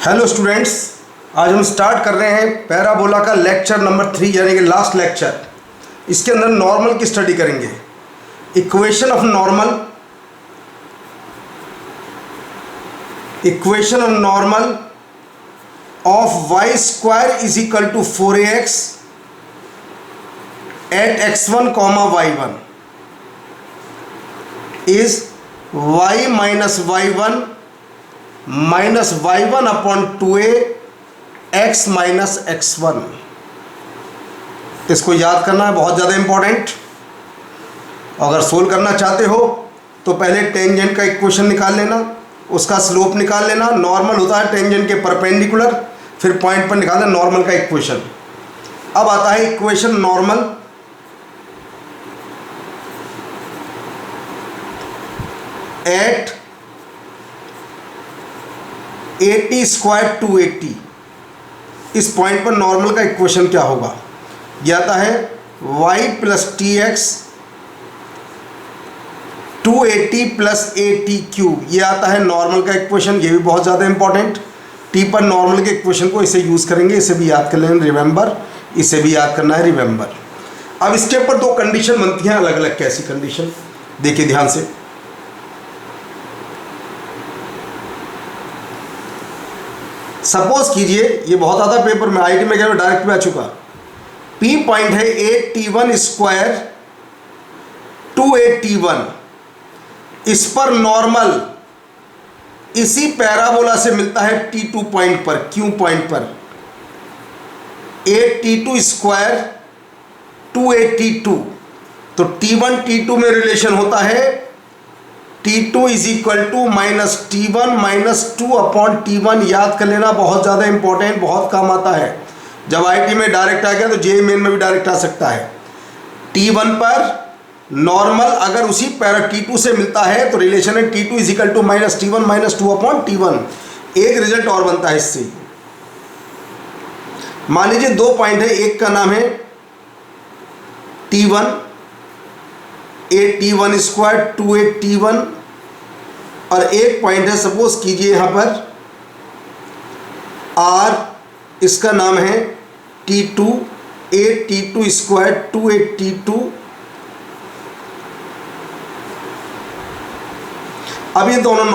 Hello students, आज हम start कर रहे हैं पैराबोला का लेक्चर नंबर 3 यानी कि लास्ट लेक्चर। इसके अंदर नॉर्मल की स्टडी करेंगे। Equation of normal of y square is equal to 4ax at x1 comma y1 is y minus y1 minus y1 upon 2a x minus x1। इसको याद करना है, बहुत ज़्यादा इंपॉर्टेंट। अगर सोल्व करना चाहते हो तो पहले टेंजेंट का इक्वेशन निकाल लेना, उसका स्लोप निकाल लेना। नॉर्मल होता है टेंजेंट के परपेंडिकुलर, फिर पॉइंट पर निकालना नॉर्मल का इक्वेशन। अब आता है इक्वेशन नॉर्मल एट 80 स्क्वायर 280। इस पॉइंट पर नॉर्मल का इक्वेशन क्या होगा? यह आता है y plus T x 280 plus AT cube. यह आता है नॉर्मल का इक्वेशन। ये भी बहुत ज़्यादा इंपॉर्टेंट। टी पर नॉर्मल के इक्वेशन को इसे यूज़ करेंगे, इसे भी याद कर लेना, रिमेंबर। इसे भी याद करना है, रिमेंबर। अब इसके ऊपर दो कंडीशन बनती हैं अलग अलग। कैसी कंडीशन? देखिए ध्यान से। सपोज कीजिए, ये बहुत आता पेपर में, आईटी में क्या डायरेक्ट में आ चुका। पी पॉइंट है 8t1 स्क्वायर 280t1। इस पर नॉर्मल इसी पैराबोला से मिलता है T2 पॉइंट पर, Q पॉइंट पर। 8t2 square 282। तो T1 T2 में रिलेशन होता है T2 is equal to minus T1 minus 2 upon T1। याद कर लेना, बहुत ज़्यादा इंपॉर्टेंट, बहुत काम आता है। जब आईटी में डायरेक्ट आ गया तो जेईई मेन में भी डायरेक्ट आ सकता है। T1 पर नॉर्मल अगर उसी पैरा T2 से मिलता है तो रिलेशन है T2 is equal to minus T1 minus 2 upon T1। एक रिजल्ट और बनता है इससे। मान लीजिए दो पॉइंट है, एक का नाम है T1 8t1 स्क्वायर 280t1 और एक पॉइंट है, सपोज कीजिए यहाँ पर R, इसका नाम है T2 8t2 स्क्वायर 280t2। अब ये दोनों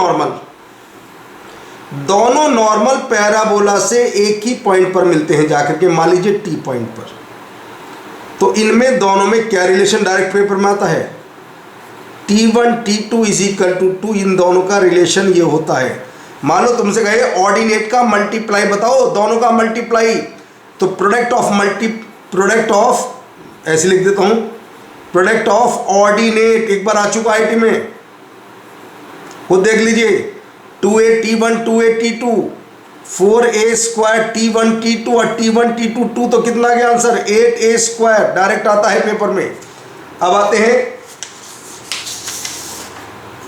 नॉर्मल पैराबोला से एक ही पॉइंट पर मिलते हैं जाकर के, मान लीजिए T पॉइंट पर। तो इनमें दोनों में क्या रिलेशन डायरेक्ट पेपर में आता है? T1 T2 is equal to 2। इन दोनों का रिलेशन ये होता है। मान लो तुमसे कहे ऑर्डिनेट का मल्टीप्लाई बताओ, दोनों का मल्टीप्लाई। तो प्रोडक्ट ऑफ ऐसे लिख देता हूं, प्रोडक्ट ऑफ ऑर्डिनेट एक बार आ चुका आईटी में, वो देख लीजिए। 2a T1 2a T2 4a square T1 T2 और T1 T2 2, तो कितना गया आंसर? 8a square. डायरेक्ट आता है पेपर में। अब आते हैं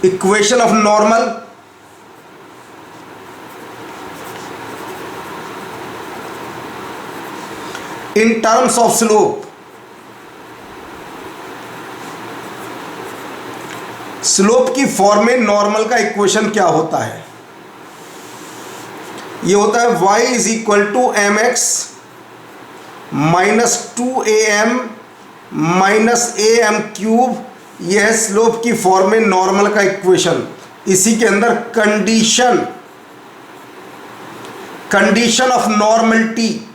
equation of normal in terms of slope. Slope की फॉर्म में नॉर्मल का इक्वेशन क्या होता है? ये होता है y is equal to mx minus 2am minus am cube. यह है स्लोप की फॉर्म में नॉर्मल का इक्वेशन। इसी के अंदर कंडीशन ऑफ नॉर्मलिटी,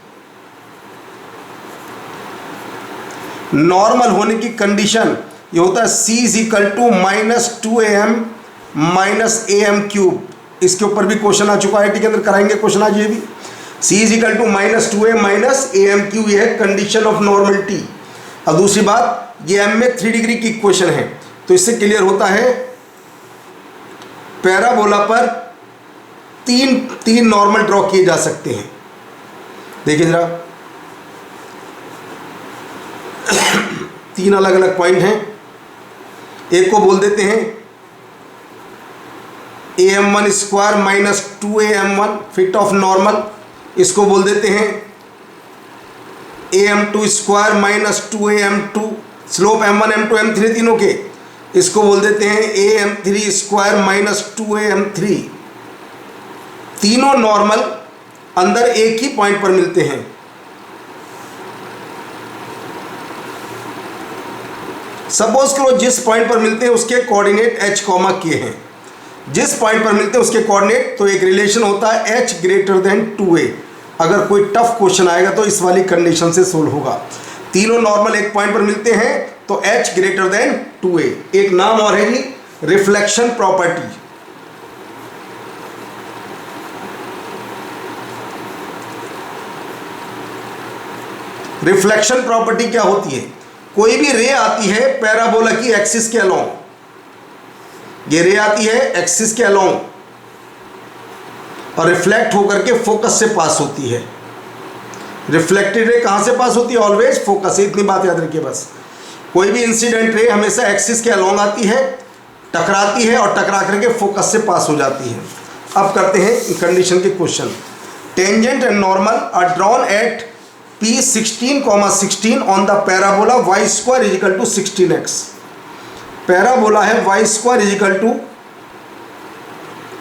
नॉर्मल होने की कंडीशन ये होता है c is equal to minus 2am minus am cube. इसके ऊपर भी क्वेश्चन आ चुका है, आईटी के अंदर कराएंगे क्वेश्चन आज ये भी। c is equal to minus 2a minus am cube, ये है कंडीशन ऑफ नॉर्मलिटी। और दूसरी बात, ये m में 3 डिग्री की इक्वेशन है, तो इससे क्लियर होता है पैराबोला पर तीन नॉर्मल ड्रॉ किए जा सकते हैं। देखिए जरा, 3 अलग अलग पॉइंट हैं। एक को बोल देते हैं am1 square minus 2am1 fit of normal. इसको बोल देते हैं am2 square minus 2am2 slope m1 m2 m3 तीनों के। इसको बोल देते हैं am3 स्क्वायर माइनस 2am3। तीनों नॉर्मल अंदर एक ही पॉइंट पर मिलते हैं। सपोज करो जिस पॉइंट पर मिलते हैं उसके कोऑर्डिनेट h, k हैं। जिस पॉइंट पर मिलते हैं उसके कोऑर्डिनेट, तो एक रिलेशन होता है h ग्रेटर देन 2a। अगर कोई टफ क्वेश्चन आएगा तो इस वाली कंडीशन से सोल्व होगा। तीनों नॉर्मल एक पॉइंट पर मिलते हैं तो h ग्रेटर देन 2a। एक नाम और है जी रिफ्लेक्शन प्रॉपर्टी। रिफ्लेक्शन प्रॉपर्टी क्या होती है? कोई भी रे आती है पैराबोला की एक्सिस के अलोंग, ये रे आती है एक्सिस के अलोंग और रिफ्लेक्ट होकर के फोकस से पास होती है। रिफ्लेक्टेड रे कहाँ से पास होती है? ऑलवेज फोकस से। इतनी बात याद रखिए बस। कोई भी इंसिडेंट रे हमेशा एक्सिस के अलोंग आती है, टकराती है और टकरा करके फोकस से पास हो जाती है। अब करते हैं कंडीशन के question. Tangent and normal are drawn at P16, 16 on the parabola y square is equal to 16x। Parabola है y square is equal to,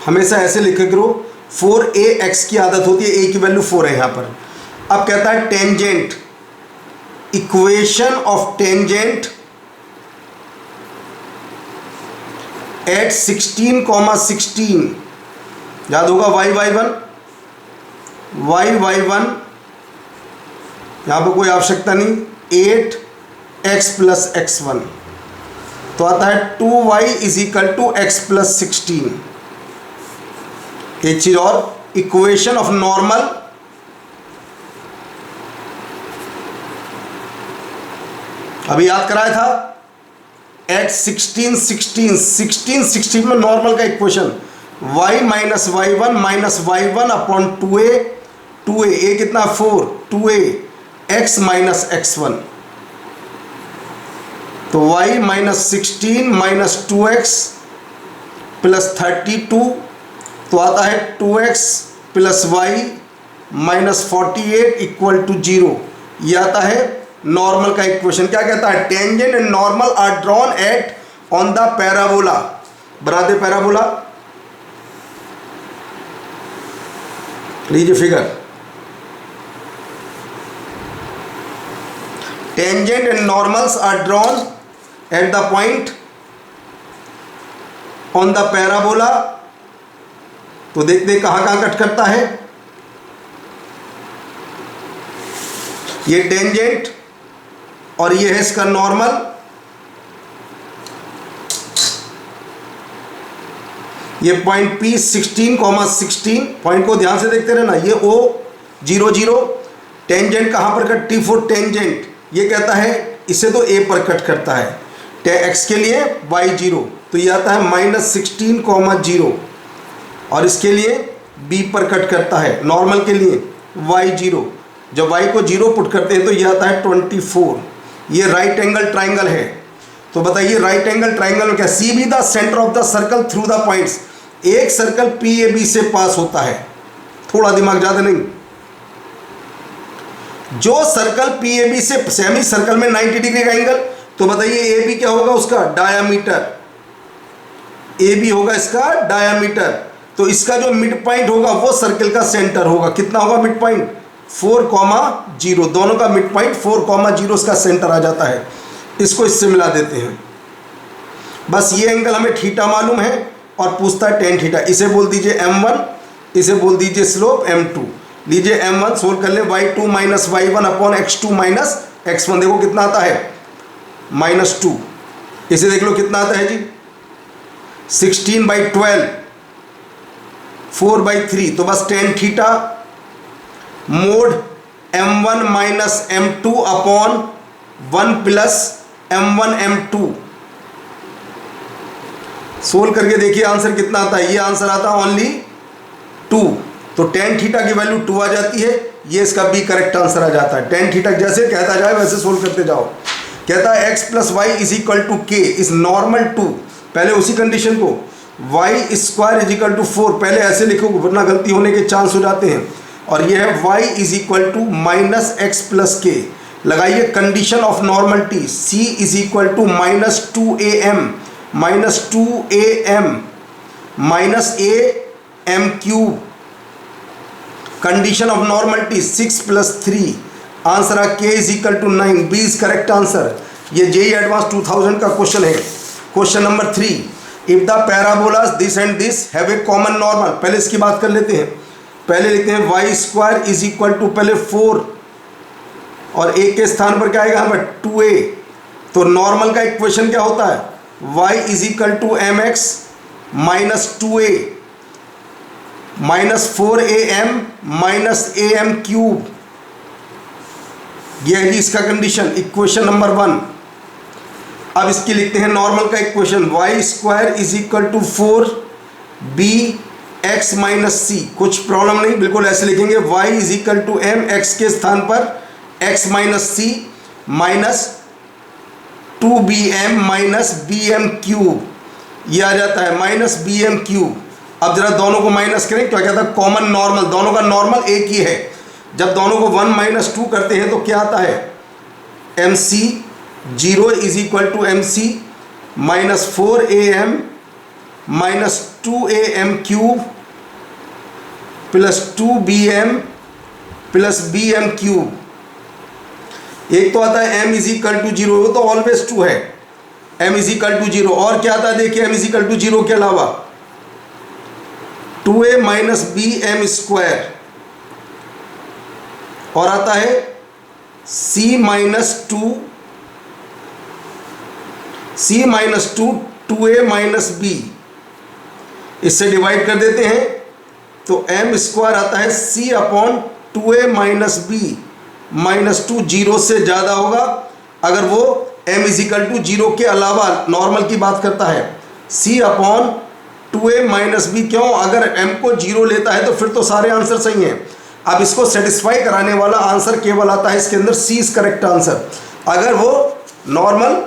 हमेशा ऐसे लिखे करो, 4ax की आदत होती है, a की वैल्यू 4 है यहाँ पर। अब कहता है tangent, equation of tangent at 16, याद होगा y1 यहाँ पर कोई आवश्यकता नहीं, 8x प्लस x1, तो आता है 2y is equal to x plus 16। एक चीज और, इक्वेशन ऑफ नॉर्मल अभी याद कराया था, एट 16 में नॉर्मल का equation y minus y1 minus y1 upon 2a, a कितना 4, 2a x माइनस x1, तो y minus 16 minus 2x plus 32, तो आता है 2x plus y minus 48 equal to 0। ये आता है नॉर्मल का इक्वेशन। क्या कहता है? Tangent and normal are drawn at on the parabola. बना दे पैराबोला, लीजिए figure. Tangent and normals are drawn at the point on the parabola. तो देखते कहां कहां कट करता है। ये टेंजेंट और ये है इसका नॉर्मल। ये पॉइंट P16, पॉइंट को ध्यान से देखते रहना। ये O 0, टेंजेंट कहां पर कट? T4 tangent. ये कहता है इसे तो A पर कट करता है, x के लिए y0, तो ये आता है माइनस 16, 0, और इसके लिए B पर कट करता है, नॉर्मल के लिए y0। जब y को 0 पुट करते हैं तो ये आता है 24। ये राइट एंगल ट्राइंगल है। तो बताइए राइट एंगल ट्राइंगल में क्या? C be the centre of the circle through the points. एक सर्कल PAB से पास होता है, थोड़ा दिमाग ज़्यादा नहीं। जो सर्कल PAB से, सेमी सर्कल में 90 डिग्री का एंगल, तो बताइए AB क्या होगा उसका? डायामीटर। AB होगा इसका डायामीटर। तो इसका जो मिड पॉइंट होगा वो सर्कल का सेंटर होगा। कितना होगा मिड पॉइंट? 4,0। दोनों का मिड पॉइंट 4,0 इसका सेंटर आ जाता है। इसको इससे मिला देते हैं। बस ये एंगल हमें थीटा मालूम है और पूछता है टेन थीटा। इसे बोल दीजिए m1, इसे बोल दीजिए स्लोप m2। लीजिए m1 सोल्व कर ले, y2 minus y1 upon x2 minus x1। देखो कितना आता है? -2। इसे देख लो कितना आता है जी? 16/12, 4/3। तो बस tan theta mode m1 minus m2 upon 1 plus m1 m2। Solve करके देखिए आंसर कितना आता है। ये आंसर आता है ओनली 2। तो टेन थीटा की वैल्यू 2 आ जाती है। ये इसका बी करेक्ट आंसर आ जाता है। टेन थीटा जैसे कहता जाए वैसे सोल्व करते जाओ। कहता है x plus y is equal to K is normal to, पहले उसी कंडीशन को, y square is equal to 4, पहले ऐसे लिखो वरना गलती होने के चांस हो जाते हैं। और ये है y is equal to minus x plus k. लगाइए condition of normality, c is equal to -2am minus a m cube condition of normality 6 + 3, answer आ k = 9, B is correct answer. ये जेईई एडवांस 2000 का question है। Question number 3, if the parabolas this and this have a common normal, पहले इसकी बात कर लेते हैं। पहले लिखते हैं y² = पहले 4 और a के स्थान पर क्या आएगा यहाँ पर 2a। तो नॉर्मल का इक्वेशन क्या होता है, y = mx - 2a - 4am - am³। यह है इसका कंडीशन, इक्वेशन नंबर 1। अब इसकी लिखते हैं नॉर्मल का इक्वेशन, y² = 4bx - c। कुछ प्रॉब्लम नहीं, बिल्कुल ऐसे लिखेंगे, y = mx के स्थान पर x - c minus 2bm - bm³, ये आ जाता है -bm³। अब जरा दोनों को माइनस करें, क्या कहता है कॉमन नॉर्मल, दोनों का नॉर्मल एक ही है। जब दोनों को 1 - 2 करते हैं तो क्या आता है, mc 0 = mc - 4am - 2am³ + 2bm + bm³। एक तो आता है m = 0, वो तो ऑलवेज 2 है, m = 0। और क्या आता है देखिए, m = 0 के अलावा 2a - bm², और आता है c - 2 2a - b, इससे डिवाइड कर देते हैं तो m² आता है c/2a - b -2, 0 से ज़्यादा होगा अगर वो m = 0 के अलावा नॉर्मल की बात करता है, c/2a - b। क्यों, अगर m को 0 लेता है तो फिर तो सारे आंसर सही हैं। अब इसको सेटिस्फाई कराने वाला आंसर केवल आता है इसके अंदर, सी इज करेक्ट आंसर। अगर वो नॉर्मल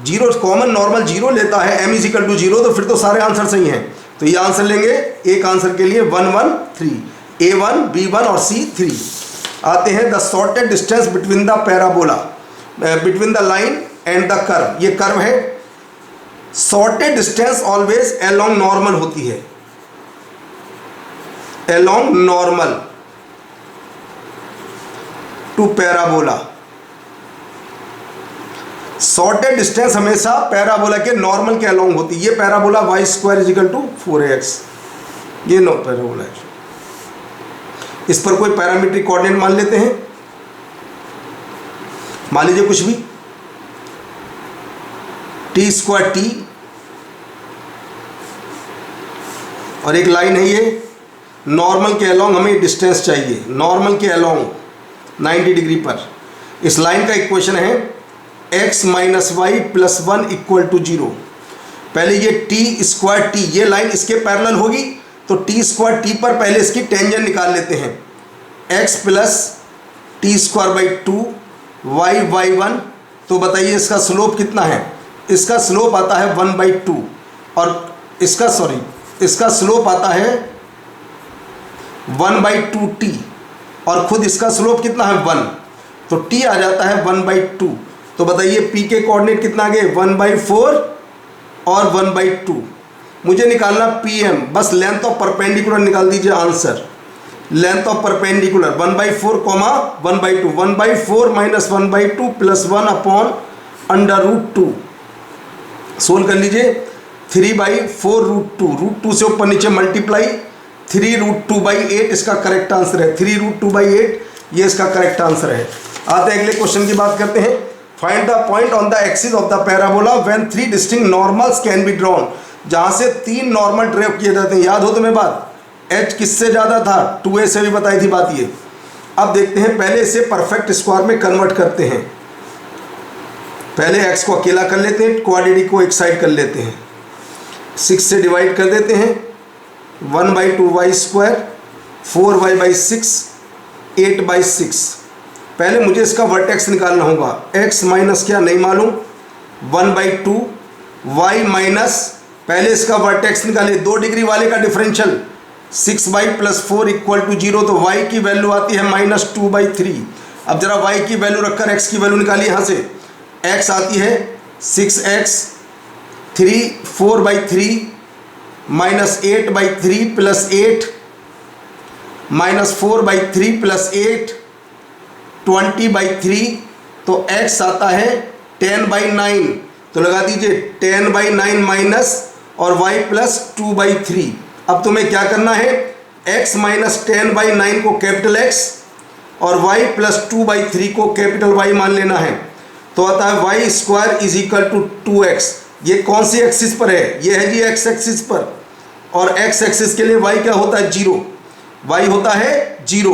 0, कॉमन नॉर्मल 0 लेता है, m = 0, तो फिर तो सारे आंसर सही हैं। तो ये आंसर लेंगे एक आंसर के लिए 1 1 3, A1 B1 और C3। आते हैं the shortest distance between the parabola, between the line and the curve. ये कर्व है, shortest distance always along normal होती है, along normal to parabola. Shortest distance हमेशा पैराबोला के नॉर्मल के अलोंग होती है। ये पैराबोला y² = 4ax, ये नो पैराबोला है। इस पर कोई पैरामीट्रिक कोऑर्डिनेट मान लेते हैं, मान लीजिए कुछ भी t²t, और एक लाइन है ये, नॉर्मल के अलोंग हमें डिस्टेंस चाहिए, नॉर्मल के अलोंग 90 डिग्री पर। इस लाइन का इक्वेशन है x - y + 1 = 0। पहले ये t²t, ये लाइन इसके पैरेलल होगी तो t² पर पहले इसकी टेंजेंट निकाल लेते हैं, x + t² / 2 y1। तो बताइए इसका स्लोप कितना है, इसका स्लोप आता है 1/2, और इसका स्लोप आता है 1/2t, और खुद इसका स्लोप कितना है 1, तो t आ जाता है 1/2। तो बताइए p के कोऑर्डिनेट कितना आ गए 1/4 और 1/2। मुझे निकालना pm, बस लेंथ ऑफ परपेंडिकुलर निकाल दीजिए answer, length of perpendicular 1/4, 1/2, 1/4 - 1/2 + 1/√2। Solve कर लीजिए, 3/4√2, √2 से ऊपर नीचे मल्टीप्लाई, 3√2/8 इसका करेक्ट आंसर है, 3√2/8 ये इसका करेक्ट आंसर है। आते हैं अगले क्वेश्चन की बात करते हैं। Find the point on the axis of the parabola when 3 distinct normals can be drawn, जहां से 3 नॉर्मल ड्रॉ किए जाते हैं। याद हो तुम्हें बात, h किससे ज़्यादा था, 2a से भी बताई थी बात ये। अब देखते हैं, पहले इसे परफेक्ट स्क्वायर में कन्वर्ट करते हैं। पहले x को अकेला कर लेते हैं, क्वाड्रेटिक को एक साइड कर लेते हैं, 6 से डिवाइड कर देते हैं, 1/2y², 4y/6, 8/6। पहले मुझे इसका वर्टेक्स निकालना होगा, x माइनस क्या नहीं मालूम 1/2, y माइनस, पहले इसका वर्टेक्स निकालिए, 2 डिग्री वाले का डिफरेंशियल 6y + 4 = 0, तो y की वैल्यू आती है -2/3। अब जरा y की वैल्यू रखकर x की वैल्यू निकालिए, यहाँ से x आती है 6x 4/3 -8/3 + 8 -4/3 + 8 20/3, तो x आता है 10/9, तो लगा दीजिए 10/9 माइनस और y + 2/3। अब तुम्हें क्या करना है, x - 10/9 को कैपिटल X और y + 2/3 को कैपिटल Y मान लेना है। तो आता है y² = 2x। ये कौन सी एक्सिस पर है, ये है जी x एक्सिस पर, और x एक्सिस के लिए y क्या होता है, 0। y होता है 0।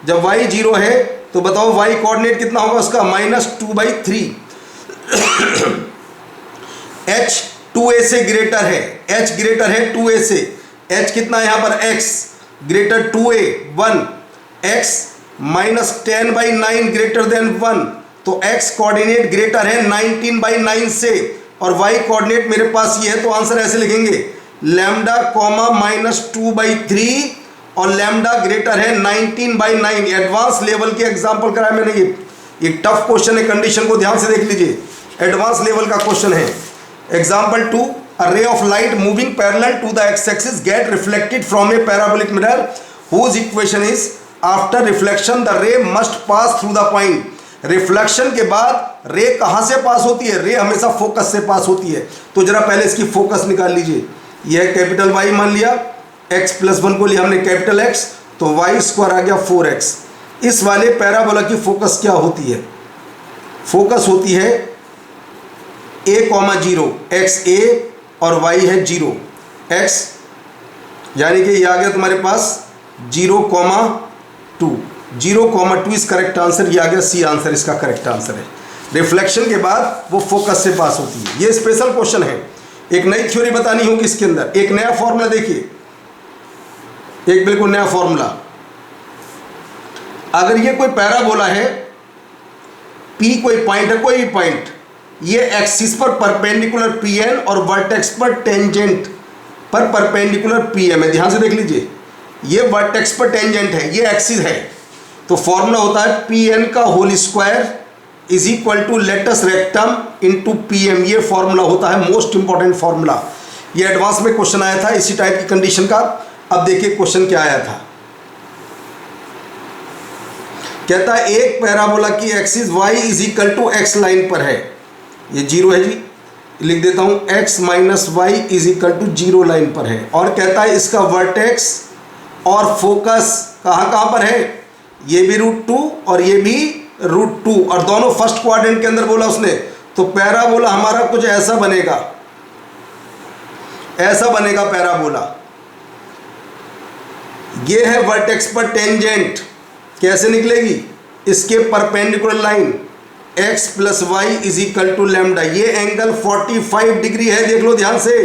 जब y 0 है तो बताओ y कोऑर्डिनेट कितना होगा उसका, -2/3। h 2a से ग्रेटर है, h ग्रेटर है 2a से, h कितना है यहाँ पर, x greater 2a 1, x - 10/9 greater than 1, तो x कोऑर्डिनेट ग्रेटर है 19/9 से, और y कोऑर्डिनेट मेरे पास ये है, तो आंसर ऐसे लिखेंगे लैम्डा कॉमा -2/3 और लैम्डा ग्रेटर है 19/9। एडवांस लेवल के एग्जाम्पल कराया मैंने, ये टफ क्वेश्चन है, कंडीशन को ध्यान से देख लीजिए, एडवांस लेवल का क्वेश्चन है। Example 2, a ray of light moving parallel to the x-axis get reflected from a parabolic mirror whose equation is after reflection the ray must pass through the point। Reflection के बाद रे कहाँ से पास होती है, रे हमेशा फोकस से पास होती है। तो जरा पहले इसकी फोकस निकाल लीजिए, यह कैपिटल Y मान लिया, x + 1 को लिया हमने कैपिटल X, तो y² आ गया 4x। इस वाले पैराबोला की फोकस क्या होती है, फोकस होती है a, 0, x a और y है 0, x यानी कि ये आ गया तुम्हारे पास 0,2, 0,2 इस करेक्ट आंसर, ये आ गया सी आंसर, इसका करेक्ट आंसर है। रिफ्लेक्शन के बाद वो फोकस से पास होती है। ये स्पेशल क्वेश्चन है, एक नई थ्योरी बतानी होगी इसके अंदर, एक नया फॉर्मूला देखिए, एक बिल्कुल नया फॉर्मूला। अगर ये कोई पैराबोला है, P कोई पॉइंट है, कोई भी पॉइंट, ये एक्सिस पर परपेंडिकुलर PN और वर्टेक्स पर टेंजेंट पर परपेंडिकुलर PM है। ध्यान से देख लीजिए, ये वर्टेक्स पर टेंजेंट है, ये एक्सिस है, तो फॉर्मूला होता है PN का whole square is equal to latus rectum into PM। ये फॉर्मूला होता है मोस्ट इंपॉर्टेंट फॉर्मूला। ये एडवांस में क्वेश्चन आया था इसी टाइप की कंडीशन का। अब देखिए क्वेश्चन क्या आया था, कहता है एक पैराबोला की एक्सिस y = x लाइन पर है, ये 0 है जी, लिख देता हूं x - y = 0 लाइन पर है, और कहता है इसका वर्टेक्स और फोकस कहाँ पर है, ये भी √2 और ये भी √2, और दोनों फर्स्ट क्वाड्रेंट के अंदर बोला उसने। तो पैराबोला हमारा कुछ ऐसा बनेगा, ऐसा बनेगा पैराबोला। ये है वर्टेक्स पर टेंजेंट, कैसे निकलेगी, इसके perpendicular line x + y = lambda. ये एंगल 45 डिग्री है, देख लो ध्यान से,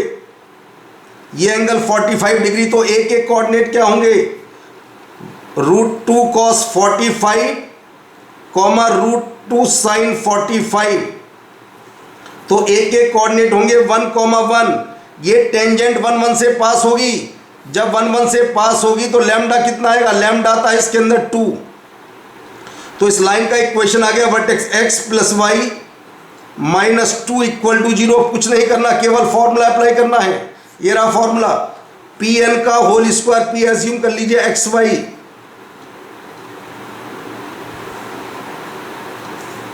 ये एंगल 45 डिग्री। तो एक एक कोऑर्डिनेट क्या होंगे, √2 cos 45, √2 sin 45। तो एक एक कोऑर्डिनेट होंगे 1,1। ये टेंजेंट 1, 1 से पास होगी, जब 1, 1 से पास होगी तो लैम्डा कितना आएगा, लैम्डा आता है इसके अंदर 2। तो इस लाइन का इक्वेशन आ गया वर्टेक्स x + y - 2 = 0। कुछ नहीं करना, केवल फॉर्मूला अप्लाई करना है। ये रहा फॉर्मूला, PN का होल स्क्वायर, P एज्यूम कर लीजिए xy,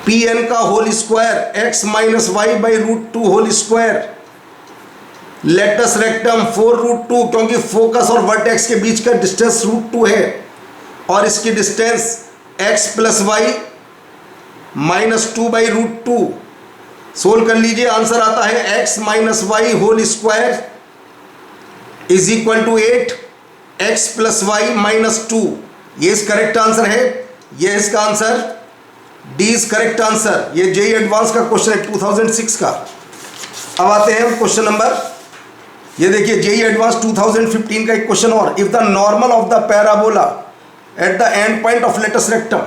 PN का whole square x - y/√2 whole square, latus rectum 4√2, क्योंकि फोकस और वर्टेक्स के बीच का डिस्टेंस √2 है, और इसकी डिस्टेंस x + y - 2/√2। सोल्व कर लीजिए, आंसर आता है x - y whole square = 8, x + y - 2। ये इस करेक्ट आंसर है, ये इसका answer D is correct answer. ये जेईई एडवांस का क्वेश्चन है 2006 का। अब आते हैं क्वेश्चन नंबर, ये देखिए जेईई एडवांस 2015 का एक क्वेश्चन और, if the normal of the parabola at the end point of latus rectum,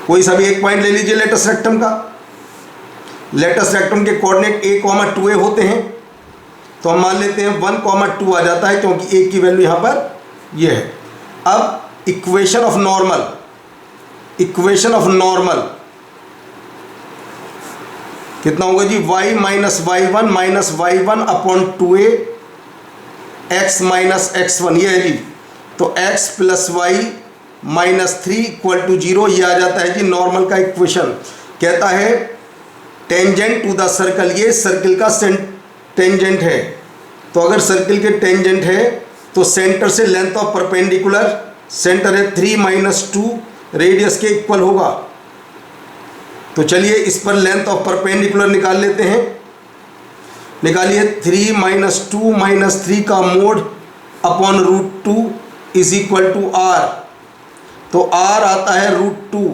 कोई सा भी एक पॉइंट ले लीजिए लेटस रेक्टम का, लेटस रेक्टम के कोऑर्डिनेट a, 2a होते हैं, तो हम मान लेते हैं 1, 2 आ जाता है, क्योंकि a की वैल्यू यहां पर ये है। अब equation of normal, equation of normal कितना होगा जी, y - y1 - y1/2a x - x1, ये है जी। तो x plus y minus 3 equal to 0, ये आ जाता है जी नॉर्मल का इक्वेशन। कहता है टेंजेंट टू द सर्कल, ये सर्किल का टेंजेंट है। तो अगर सर्किल के टेंजेंट है तो सेंटर से लेंथ ऑफ परपेंडिकुलर, सेंटर है 3 माइनस 2 रेडियस के इक्वल होगा। तो चलिए इस पर लेंथ ऑफ परपेंडिकुलर निकाल लेते हैं। निकालिए 3 माइनस 2 माइनस 3 का mod upon root 2 is equal to R. तो आर आता है रूट 2।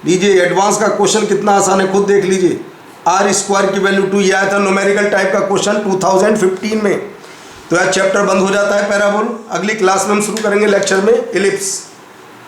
लीजिए एडवांस का क्वेश्चन कितना आसान है, खुद देख लीजिए। आर स्क्वायर की वैल्यू 2, यह आया था न्यूमेरिकल टाइप का क्वेश्चन 2015 में। तो यह चैप्टर बंद हो जाता है पैराबोल। अगली क्लास में हम शुरू करेंगे लेक्चर में एलिप्स।